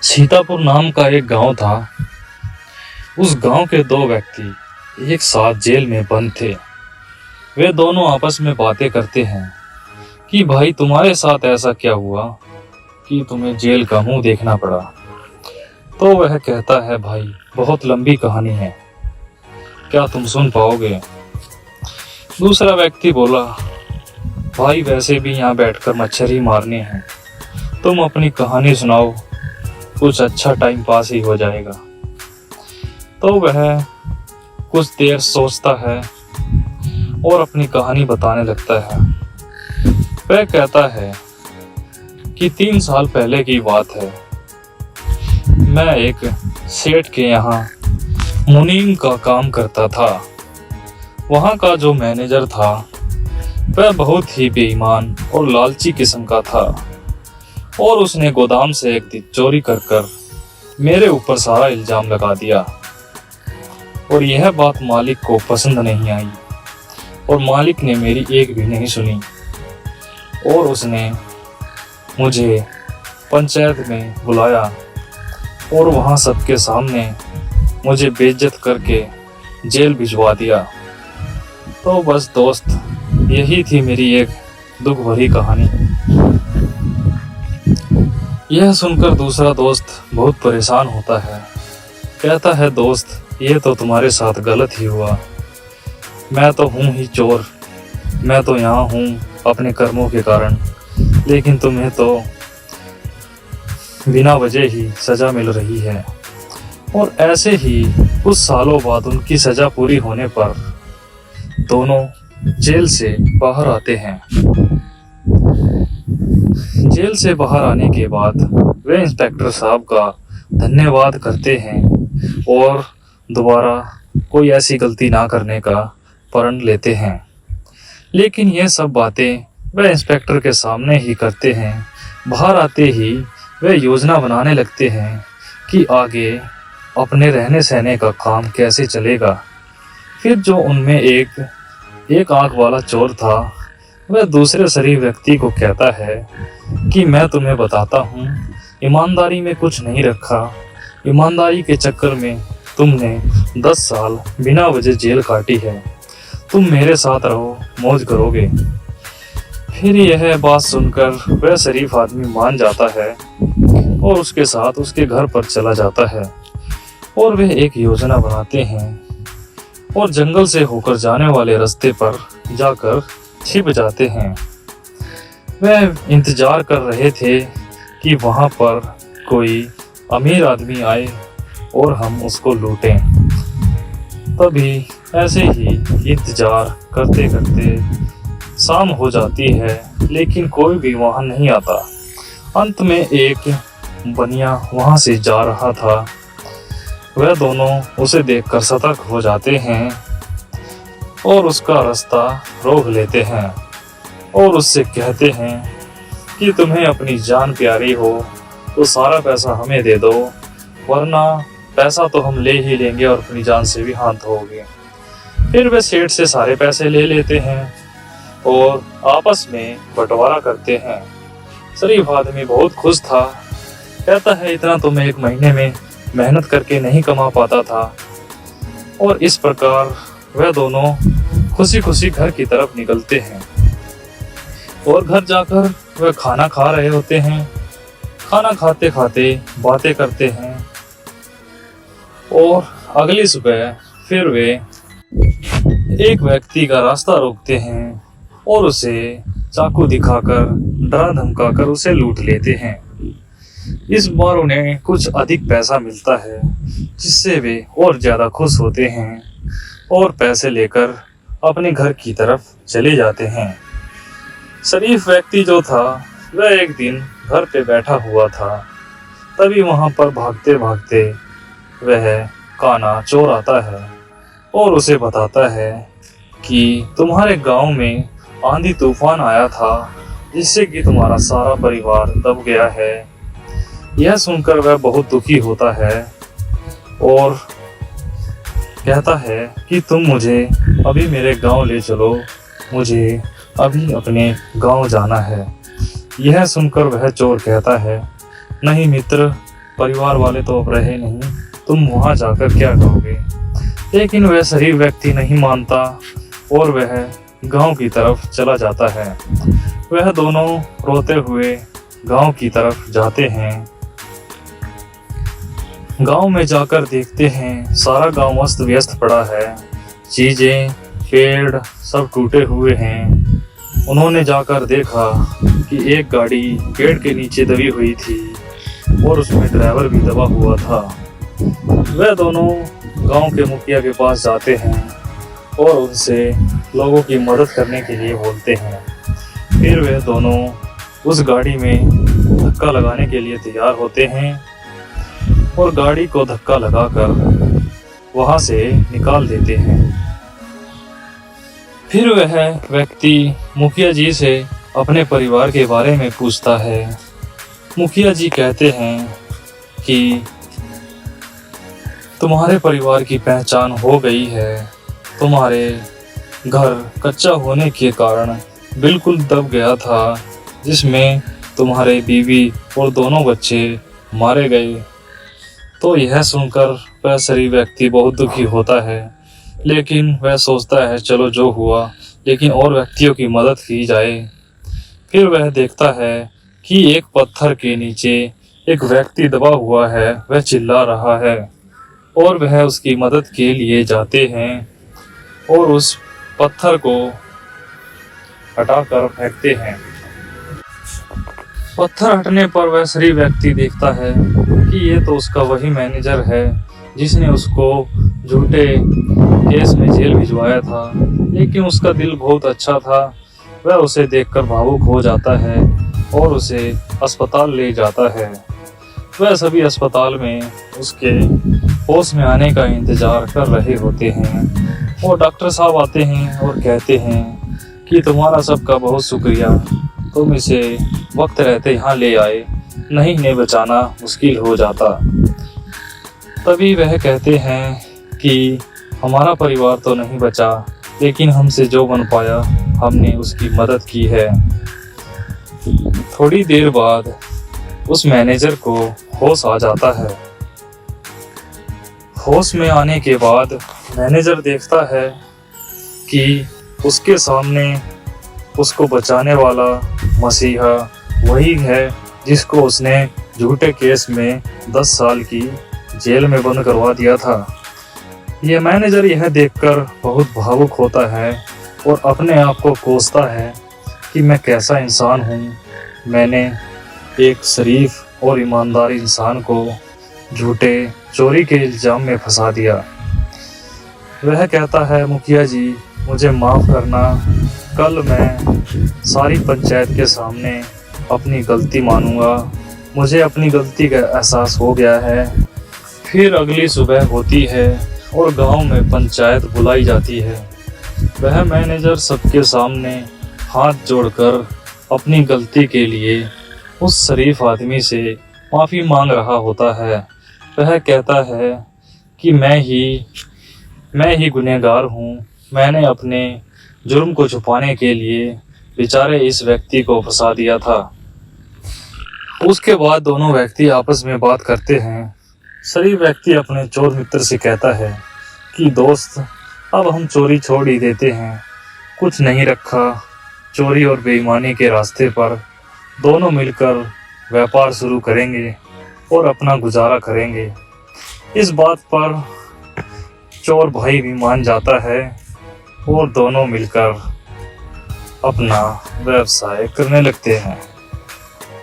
सीतापुर नाम का एक गांव था। उस गांव के दो व्यक्ति एक साथ जेल में बंद थे। वे दोनों आपस में बातें करते हैं कि भाई तुम्हारे साथ ऐसा क्या हुआ कि तुम्हें जेल का मुंह देखना पड़ा। तो वह कहता है भाई बहुत लंबी कहानी है, क्या तुम सुन पाओगे? दूसरा व्यक्ति बोला भाई वैसे भी यहाँ बैठकर मच्छर ही मारने हैं, तुम अपनी कहानी सुनाओ, कुछ अच्छा टाइम पास ही हो जाएगा। तो वह कुछ देर सोचता है और अपनी कहानी बताने लगता है। वह कहता है कि 3 साल पहले की बात है। मैं एक सेठ के यहाँ मुनीम का काम करता था। वहाँ का जो मैनेजर था वह बहुत ही बेईमान और लालची किस्म का था और उसने गोदाम से एक दिन चोरी कर मेरे ऊपर सारा इल्जाम लगा दिया। और यह बात मालिक को पसंद नहीं आई और मालिक ने मेरी एक भी नहीं सुनी और उसने मुझे पंचायत में बुलाया और वहाँ सबके सामने मुझे बेइज्जत करके जेल भिजवा दिया। तो बस दोस्त, यही थी मेरी एक दुख भरी कहानी। यह सुनकर दूसरा दोस्त बहुत परेशान होता है। कहता है दोस्त, ये तो तुम्हारे साथ गलत ही हुआ। मैं तो हूँ ही चोर, मैं तो यहाँ हूँ अपने कर्मों के कारण, लेकिन तुम्हें तो बिना वजह ही सज़ा मिल रही है। और ऐसे ही कुछ सालों बाद उनकी सज़ा पूरी होने पर दोनों जेल से बाहर आते हैं। जेल से बाहर आने के बाद वे इंस्पेक्टर साहब का धन्यवाद करते हैं और दोबारा कोई ऐसी गलती ना करने का प्रण लेते हैं। लेकिन ये सब बातें वे इंस्पेक्टर के सामने ही करते हैं। बाहर आते ही वे योजना बनाने लगते हैं कि आगे अपने रहने सहने का काम कैसे चलेगा। फिर जो उनमें एक आंख वाला चोर था वह दूसरे शरीफ व्यक्ति को कहता है कि मैं तुम्हें बताता हूँ, ईमानदारी में कुछ नहीं रखा। ईमानदारी के चक्कर में तुमने 10 साल बिना वजह जेल काटी है। तुम मेरे साथ रहो, मौज करोगे। फिर यह बात सुनकर वह शरीफ आदमी मान जाता है और उसके साथ उसके घर पर चला जाता है और वे एक योजना बनाते हैं और जंगल से होकर जाने वाले रास्ते पर जाकर छिप जाते हैं। वह इंतजार कर रहे थे कि वहां पर कोई अमीर आदमी आए और हम उसको लूटें। तभी ऐसे ही इंतजार करते करते शाम हो जाती है, लेकिन कोई भी वहां नहीं आता। अंत में एक बनिया वहां से जा रहा था। वह दोनों उसे देखकर सतर्क हो जाते हैं और उसका रास्ता रोक लेते हैं और उससे कहते हैं कि तुम्हें अपनी जान प्यारी हो तो सारा पैसा हमें दे दो, वरना पैसा तो हम ले ही लेंगे और अपनी जान से भी हाथ धोगे। फिर वे सेठ से सारे पैसे ले लेते हैं और आपस में बंटवारा करते हैं। शरीफ आदमी बहुत खुश था। कहता है इतना तो मैं 1 महीने में मेहनत करके नहीं कमा पाता था। और इस प्रकार वह दोनों खुशी खुशी घर की तरफ निकलते हैं और घर जाकर वह खाना खा रहे होते हैं। खाना खाते खाते बातें करते हैं और अगली सुबह फिर वे एक व्यक्ति का रास्ता रोकते हैं और उसे चाकू दिखाकर डरा धमकाकर उसे लूट लेते हैं। इस बार उन्हें कुछ अधिक पैसा मिलता है, जिससे वे और ज्यादा खुश होते हैं और पैसे लेकर अपने घर की तरफ चले जाते हैं। शरीफ व्यक्ति जो था वह एक दिन घर पे बैठा हुआ था। तभी वहां पर भागते भागते वह काना चोर आता है और उसे बताता है कि तुम्हारे गांव में आंधी तूफान आया था, जिससे कि तुम्हारा सारा परिवार दब गया है। यह सुनकर वह बहुत दुखी होता है और कहता है कि तुम मुझे अभी मेरे गांव ले चलो, मुझे अभी अपने गांव जाना है। यह सुनकर वह चोर कहता है नहीं मित्र, परिवार वाले तो अब रहे नहीं, तुम वहाँ जाकर क्या करोगे। लेकिन वह शरीफ व्यक्ति नहीं मानता और वह गांव की तरफ चला जाता है। वह दोनों रोते हुए गांव की तरफ जाते हैं। गांव में जाकर देखते हैं सारा गांव अस्त व्यस्त पड़ा है, चीजें पेड़ सब टूटे हुए हैं। उन्होंने जाकर देखा कि एक गाड़ी पेड़ के नीचे दबी हुई थी और उसमें ड्राइवर भी दबा हुआ था। वह दोनों गांव के मुखिया के पास जाते हैं और उनसे लोगों की मदद करने के लिए बोलते हैं। फिर वे दोनों उस गाड़ी में धक्का लगाने के लिए तैयार होते हैं और गाड़ी को धक्का लगाकर वहां से निकाल देते हैं। फिर वह व्यक्ति मुखिया जी से अपने परिवार के बारे में पूछता है। मुखिया जी कहते हैं कि तुम्हारे परिवार की पहचान हो गई है। तुम्हारे घर कच्चा होने के कारण बिल्कुल दब गया था, जिसमें तुम्हारे बीवी और दोनों बच्चे मारे गए। तो यह सुनकर वह शरीफ व्यक्ति बहुत दुखी होता है, लेकिन वह सोचता है चलो जो हुआ, लेकिन और व्यक्तियों की मदद की जाए। फिर वह देखता है कि एक पत्थर के नीचे एक व्यक्ति दबा हुआ है, वह चिल्ला रहा है और वह उसकी मदद के लिए जाते हैं और उस पत्थर को हटाकर फेंकते हैं। पत्थर हटने पर वह शरीफ व्यक्ति देखता है कि ये तो उसका वही मैनेजर है जिसने उसको झूठे केस में जेल भिजवाया था। लेकिन उसका दिल बहुत अच्छा था, वह उसे देखकर भावुक हो जाता है और उसे अस्पताल ले जाता है। वह सभी अस्पताल में उसके होश में आने का इंतजार कर रहे होते हैं और डॉक्टर साहब आते हैं और कहते हैं कि तुम्हारा सबका बहुत शुक्रिया, तुम इसे वक्त रहते यहाँ ले आए, नहीं इन्हें बचाना मुश्किल हो जाता। तभी वह कहते हैं कि हमारा परिवार तो नहीं बचा, लेकिन हमसे जो बन पाया हमने उसकी मदद की है। थोड़ी देर बाद उस मैनेजर को होश आ जाता है। होश में आने के बाद मैनेजर देखता है कि उसके सामने उसको बचाने वाला मसीहा वही है जिसको उसने झूठे केस में 10 साल की जेल में बंद करवा दिया था। यह मैनेजर यह देखकर बहुत भावुक होता है और अपने आप को कोसता है कि मैं कैसा इंसान हूँ, मैंने एक शरीफ और ईमानदार इंसान को झूठे चोरी के इल्ज़ाम में फंसा दिया। वह कहता है मुखिया जी मुझे माफ़ करना, कल मैं सारी पंचायत के सामने अपनी गलती मानूंगा, मुझे अपनी गलती का एहसास हो गया है। फिर अगली सुबह होती है और गांव में पंचायत बुलाई जाती है। वह मैनेजर सबके सामने हाथ जोड़कर अपनी गलती के लिए उस शरीफ आदमी से माफ़ी मांग रहा होता है। वह कहता है कि मैं ही गुनहगार हूँ, मैंने अपने जुर्म को छुपाने के लिए बेचारे इस व्यक्ति को फंसा दिया था। उसके बाद दोनों व्यक्ति आपस में बात करते हैं। शरीफ व्यक्ति अपने चोर मित्र से कहता है कि दोस्त अब हम चोरी छोड़ ही देते हैं, कुछ नहीं रखा, चोरी और बेईमानी के रास्ते पर दोनों मिलकर व्यापार शुरू करेंगे और अपना गुजारा करेंगे। इस बात पर चोर भाई भी मान जाता है और दोनों मिलकर अपना व्यवसाय करने लगते हैं।